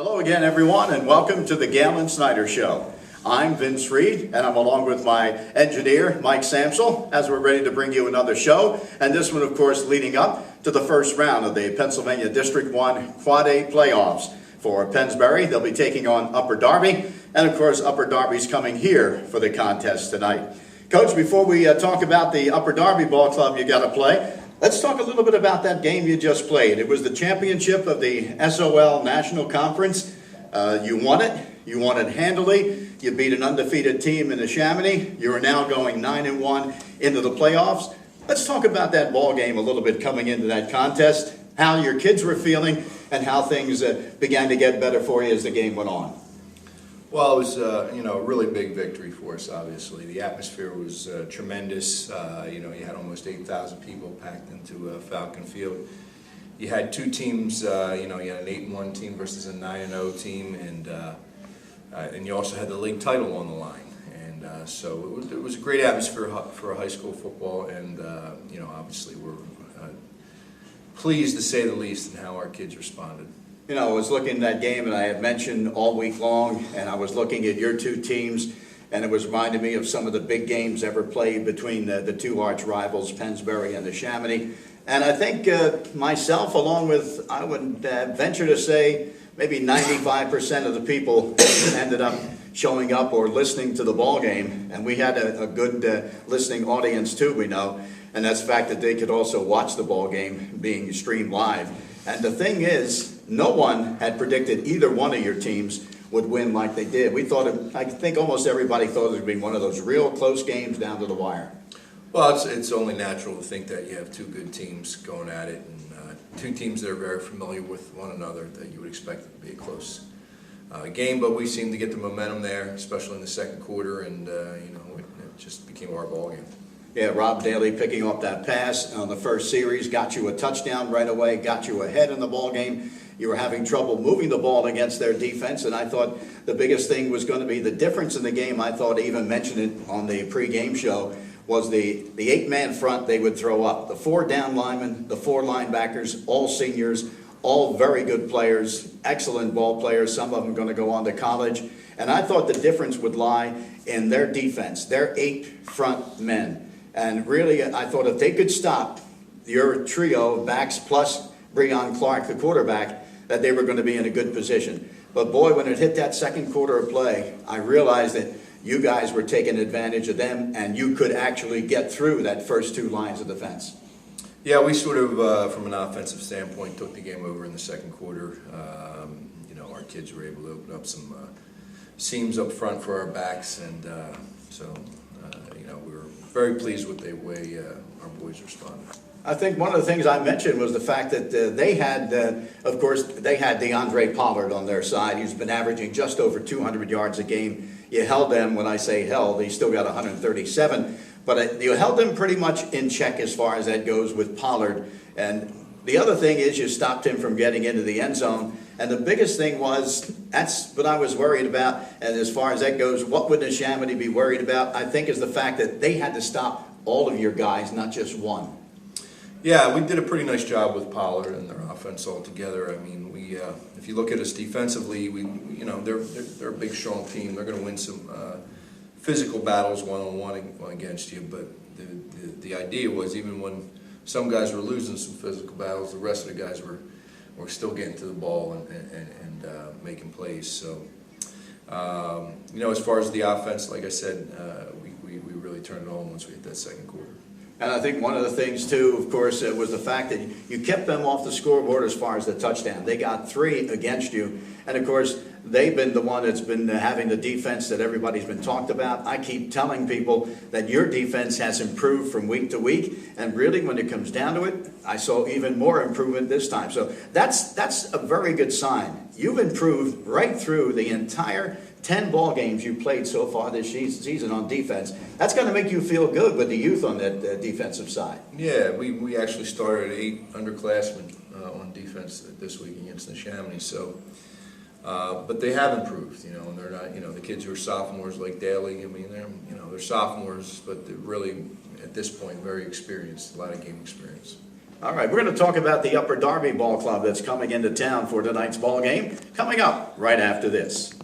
Hello again, everyone, and welcome to the Galen Snyder Show. I'm Vince Reed, and I'm along with my engineer, Mike Samsel, as we're ready to bring you another show. And this one, of course, leading up to the first round of the Pennsylvania District 1 Quad A playoffs. For Pennsbury, they'll be taking on Upper Darby, and of course, Upper Darby's coming here for the contest tonight. Coach, before we talk about the Upper Darby ball club you got to play, let's talk a little bit about that game you just played. It was the championship of the SOL National Conference. You won it. You won it handily. You beat an undefeated team in the Chamonix. You are now going 9-1 into the playoffs. Let's talk about that ball game a little bit coming into that contest, how your kids were feeling, and how things began to get better for you as the game went on. Well, it was a really big victory for us. Obviously, the atmosphere was tremendous. You had almost 8,000 people packed into Falcon Field. You had two teams. You had an 8-1 team versus a 9-0 team, and you also had the league title on the line. And so it was a great atmosphere for high school football. And obviously, we're pleased, to say the least, in how our kids responded. You know, I was looking at that game, and I had mentioned all week long, and I was looking at your two teams, and it was reminding me of some of the big games ever played between the two arch rivals, Pennsbury and the Chamonix. And I think myself, along with, I would venture to say, maybe 95% of the people ended up showing up or listening to the ball game. And we had a good listening audience too, we know. And that's the fact that they could also watch the ball game being streamed live. And the thing is, no one had predicted either one of your teams would win like they did. I think almost everybody thought it would be one of those real close games down to the wire. Well, it's only natural to think that you have two good teams going at it, and two teams that are very familiar with one another, that you would expect it to be a close game. But we seemed to get the momentum there, especially in the second quarter, and it just became our ball game. Yeah, Rob Daly picking up that pass on the first series, got you a touchdown right away, got you ahead in the ball game. You were having trouble moving the ball against their defense, and I thought the biggest thing was going to be the difference in the game. I thought I even mentioned it on the pregame show, was the 8-man front they would throw up. The 4 down linemen, the 4 linebackers, all seniors, all very good players, excellent ball players, some of them going to go on to college. And I thought the difference would lie in their defense, their 8 front men. And really, I thought if they could stop your trio of backs plus Breon Clark, the quarterback, that they were going to be in a good position. But boy, when it hit that second quarter of play, I realized that you guys were taking advantage of them, and you could actually get through that first 2 lines of defense. Yeah, we sort of, from an offensive standpoint, took the game over in the second quarter. Our kids were able to open up some seams up front for our backs, and we were very pleased with the way our boys responded. I think one of the things I mentioned was the fact that they had, of course, they had DeAndre Pollard on their side. He's been averaging just over 200 yards a game. You held them, when I say held, he still got 137. But you held them pretty much in check as far as that goes with Pollard. And the other thing is you stopped him from getting into the end zone. And the biggest thing was, that's what I was worried about. And as far as that goes, what would the Chamonix be worried about? I think is the fact that they had to stop all of your guys, not just one. Yeah, we did a pretty nice job with Pollard and their offense altogether. I mean, if you look at us defensively, they're a big, strong team. They're going to win some physical battles one-on-one against you. But the idea was, even when some guys were losing some physical battles, the rest of the guys were still getting to the ball and making plays. So, as far as the offense, like I said, we really turned it on once we hit that second quarter. And I think one of the things, too, of course, was the fact that you kept them off the scoreboard as far as the touchdown. They got 3 against you. And, of course, they've been the one that's been having the defense that everybody's been talked about. I keep telling people that your defense has improved from week to week. And really, when it comes down to it, I saw even more improvement this time. So that's a very good sign. You've improved right through the entire 10 ball games you played so far this season on defense. That's going to make you feel good with the youth on that defensive side. Yeah, we actually started 8 underclassmen on defense this week against the Chamonix. So, but they have improved, and they're not, the kids who are sophomores like Daly. I mean, they're sophomores, but they're really at this point very experienced, a lot of game experience. All right, we're going to talk about the Upper Darby Ball Club that's coming into town for tonight's ball game, coming up right after this.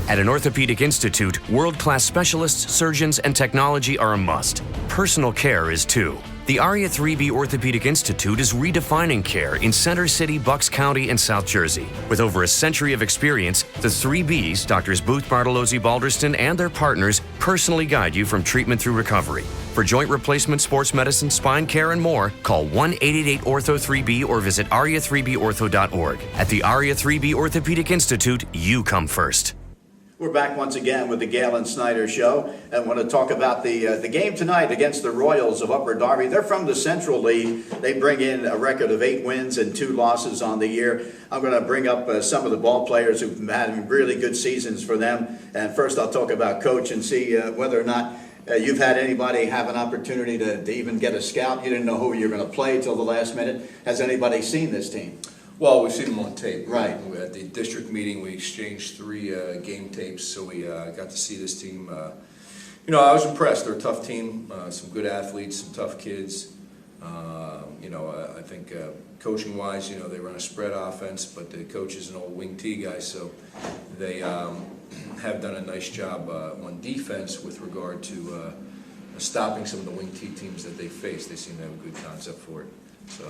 At an orthopedic institute, world-class specialists, surgeons, and technology are a must. Personal care is too. The ARIA 3B Orthopedic Institute is redefining care in Center City, Bucks County, and South Jersey. With over a century of experience, the 3Bs, Doctors Booth, Bartolozzi, Balderston, and their partners, personally guide you from treatment through recovery. For joint replacement, sports medicine, spine care, and more, call 1-888-ORTHO-3B or visit aria3bortho.org. At the ARIA 3B Orthopedic Institute, you come first. We're back once again with the Galen Snyder Show, and want to talk about the game tonight against the Royals of Upper Darby. They're from the Central League. They bring in a record of 8 wins and 2 losses on the year. I'm going to bring up some of the ball players who've had really good seasons for them. And first I'll talk about Coach and see whether or not you've had anybody have an opportunity to even get a scout. You didn't know who you were going to play till the last minute. Has anybody seen this team? Well, we've seen them on tape. Right. At the district meeting, we exchanged 3 game tapes, so we got to see this team. I was impressed. They're a tough team, some good athletes, some tough kids. I think coaching-wise, they run a spread offense, but the coach is an old wing T guy, so they have done a nice job on defense with regard to stopping some of the wing T teams that they face. They seem to have a good concept for it. So.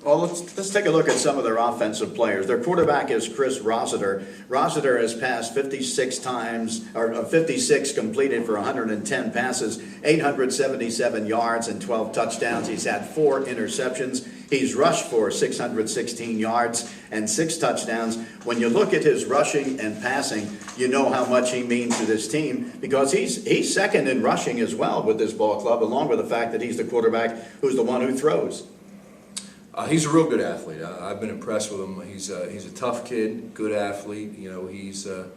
Well, let's take a look at some of their offensive players. Their quarterback is Chris Rossiter. Rossiter has passed 56 times, or 56 completed for 110 passes, 877 yards and 12 touchdowns. He's had 4 interceptions. He's rushed for 616 yards and 6 touchdowns. When you look at his rushing and passing, you know how much he means to this team, because he's second in rushing as well with this ball club, along with the fact that he's the quarterback who's the one who throws. He's a real good athlete. I've been impressed with him. He's a tough kid, good athlete. He's the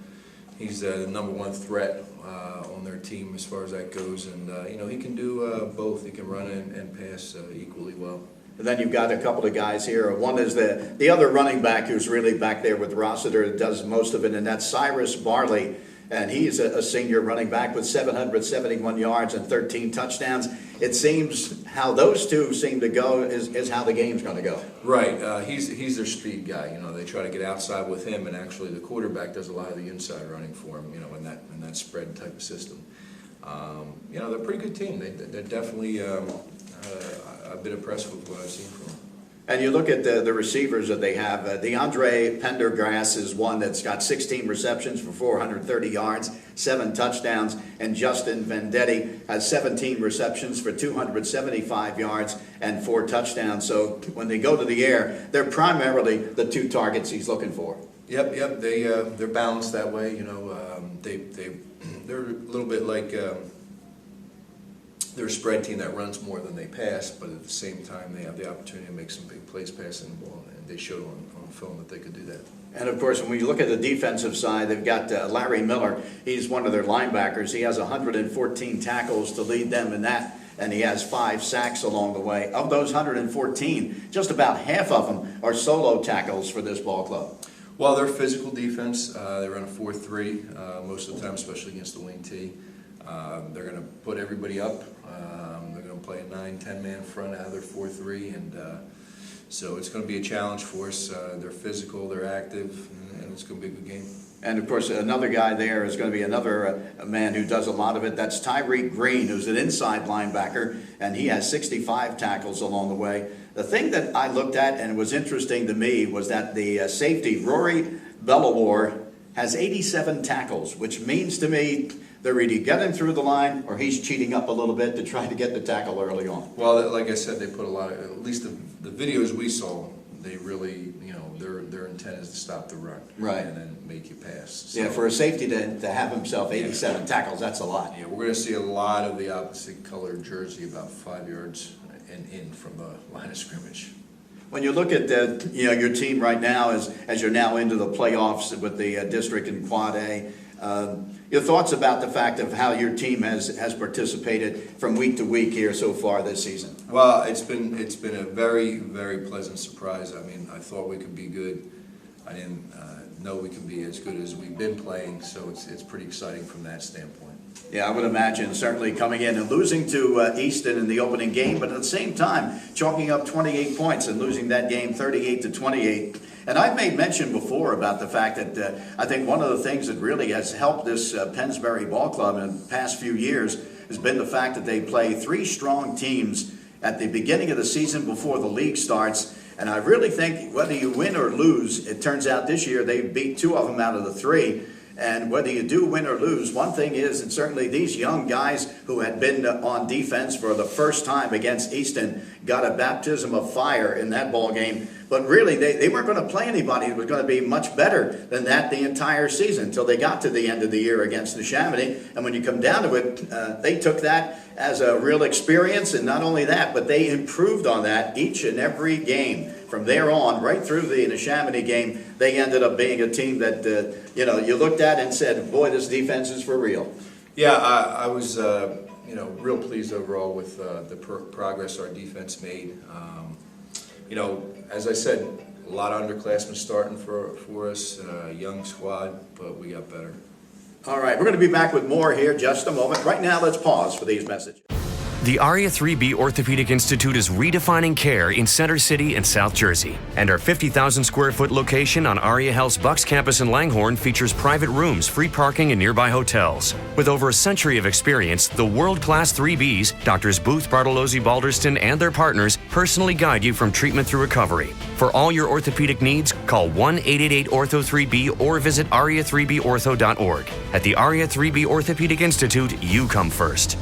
#1 threat on their team as far as that goes, and he can do both. He can run and pass equally well. And then you've got a couple of guys here. One is the other running back who's really back there with Rossiter, that does most of it, and that's Cyrus Barley. And he's a senior running back with 771 yards and 13 touchdowns. It seems how those two seem to go is how the game's going to go. Right. He's their speed guy. They try to get outside with him, and actually the quarterback does a lot of the inside running for him. In that spread type of system. They're a pretty good team. They're definitely. I've been impressed with what I've seen from them. And you look at the receivers that they have. DeAndre Pendergrass is one that's got 16 receptions for 430 yards, 7 touchdowns. And Justin Vendetti has 17 receptions for 275 yards and 4 touchdowns. So when they go to the air, they're primarily the 2 targets he's looking for. Yep. They're balanced that way. They're a little bit like. They're a spread team that runs more than they pass, but at the same time, they have the opportunity to make some big plays passing the ball, and they showed on film that they could do that. And of course, when you look at the defensive side, they've got Larry Miller. He's one of their linebackers. He has 114 tackles to lead them in that, and he has 5 sacks along the way. Of those 114, just about half of them are solo tackles for this ball club. Well, they're physical defense. They run a 4-3 most of the time, especially against the wing T. They're going to put everybody up. They're going to play a 9-10 man front out of their 4-3, and so it's going to be a challenge for us. They're physical, they're active, and it's going to be a good game. And of course, another guy there is going to be another man who does a lot of it. That's Tyreek Green, who's an inside linebacker, and he has 65 tackles along the way. The thing that I looked at and was interesting to me was that the safety, Rory Bellawar, has 87 tackles, which means to me they're either getting through the line or he's cheating up a little bit to try to get the tackle early on. Well, like I said, they put a lot of, at least the videos we saw, they really, their intent is to stop the run. Right. And then make you pass. So, yeah, for a safety to have himself 87 tackles, that's a lot. Yeah, we're going to see a lot of the opposite colored jersey about 5 yards and in from the line of scrimmage. When you look at your team right now as you're now into the playoffs with the district and Quad A, your thoughts about the fact of how your team has participated from week to week here so far this season? Well, it's been a very, very pleasant surprise. I mean, I thought we could be good. I didn't know we could be as good as we've been playing, so it's pretty exciting from that standpoint. Yeah, I would imagine certainly coming in and losing to Easton in the opening game, but at the same time chalking up 28 points and losing that game 38-28. And I've made mention before about the fact that I think one of the things that really has helped this Pennsbury ball club in the past few years has been the fact that they play three strong teams at the beginning of the season before the league starts. And I really think whether you win or lose, it turns out this year they beat two of them out of the three. And whether you do win or lose, one thing is, and certainly these young guys who had been on defense for the first time against Easton got a baptism of fire in that ball game. But really, they weren't going to play anybody who was going to be much better than that the entire season until they got to the end of the year against the Chamonix. And when you come down to it, they took that as a real experience. And not only that, but they improved on that each and every game. From there on, right through the Chamonix game, they ended up being a team that, you looked at and said, boy, this defense is for real. Yeah, I was, real pleased overall with the progress our defense made. As I said, a lot of underclassmen starting for us, young squad, but we got better. All right, we're going to be back with more here just a moment. Right now, let's pause for these messages. The ARIA 3B Orthopedic Institute is redefining care in Center City and South Jersey. And our 50,000 square foot location on ARIA Health's Bucks campus in Langhorne features private rooms, free parking, and nearby hotels. With over a century of experience, the world-class 3Bs, Doctors Booth, Bartolozzi, Balderston, and their partners personally guide you from treatment through recovery. For all your orthopedic needs, call 1-888-ORTHO-3B or visit aria3bortho.org. At the ARIA 3B Orthopedic Institute, you come first.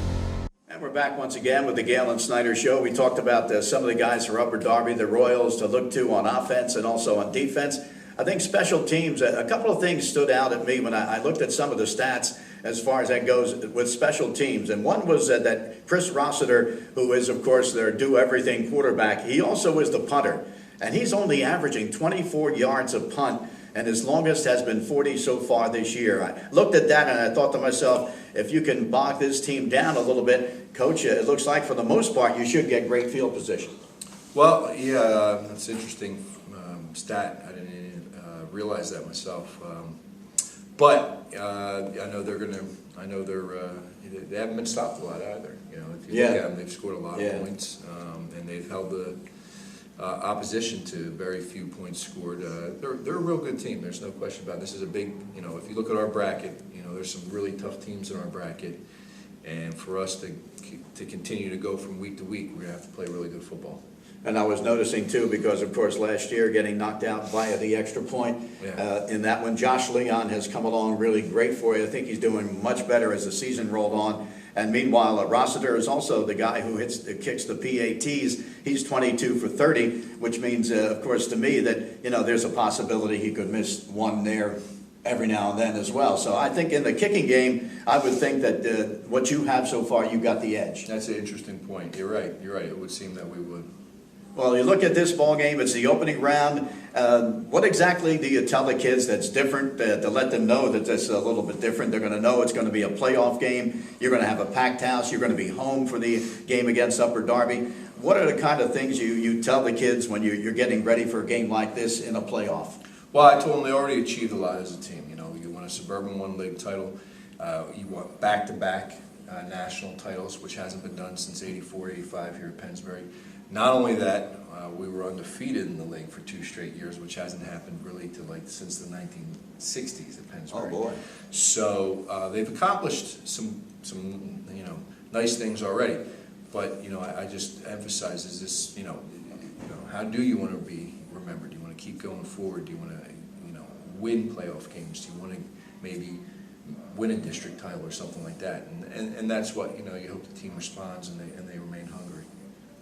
We're back once again with the Galen Snyder Show. We talked about some of the guys for Upper Darby, the Royals, to look to on offense and also on defense. I think special teams, a couple of things stood out at me when I looked at some of the stats as far as that goes with special teams. And one was that Chris Rossiter, who is, of course, their do-everything quarterback, he also is the punter. And he's only averaging 24 yards a punt, and his longest has been 40 so far this year. I looked at that and I thought to myself, if you can bog this team down a little bit, Coach, it looks like for the most part you should get great field position. Well, yeah, that's an interesting stat. I didn't even realize that myself. But I know they haven't been stopped a lot either. If you look at them, they've scored a lot of points, and they've held the opposition to very few points scored. They're a real good team. There's no question about it. This is a big, if you look at our bracket, there's some really tough teams in our bracket. And for us to continue to go from week to week, we have to play really good football. And I was noticing too, because of course last year getting knocked out via the extra point in that one, Josh Leon has come along really great for you. I think he's doing much better as the season rolled on. And meanwhile, Rossiter is also the guy who kicks the PATs. He's 22 for 30, which means, of course, to me that, there's a possibility he could miss one there every now and then as well. So I think in the kicking game, I would think that what you have so far, you got the edge. That's an interesting point. You're right. It would seem that we would. Well, you look at this ball game, it's the opening round. What exactly do you tell the kids that's different to let them know that this is a little bit different? They're going to know it's going to be a playoff game. You're going to have a packed house. You're going to be home for the game against Upper Darby. What are the kind of things you tell the kids when you're getting ready for a game like this in a playoff? Well, I told them they already achieved a lot as a team. You won a Suburban one-league title. You won back-to-back national titles, which hasn't been done since '84, '85 here at Pennsbury. Not only that, we were undefeated in the league for 2 straight years, which hasn't happened really since the 1960s at Pennsbury. Oh boy! So they've accomplished some nice things already. But I just emphasize is this how do you want to be remembered? Do you want to keep going forward? Do you want to win playoff games? Do you want to maybe win a district title or something like that? And that's what you hope the team responds and they remain hungry.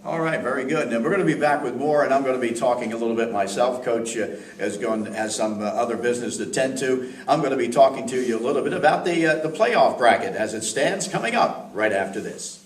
All right, very good. Now we're going to be back with more, and I'm going to be talking a little bit myself. Coach has some other business to tend to. I'm going to be talking to you a little bit about the playoff bracket as it stands coming up right after this.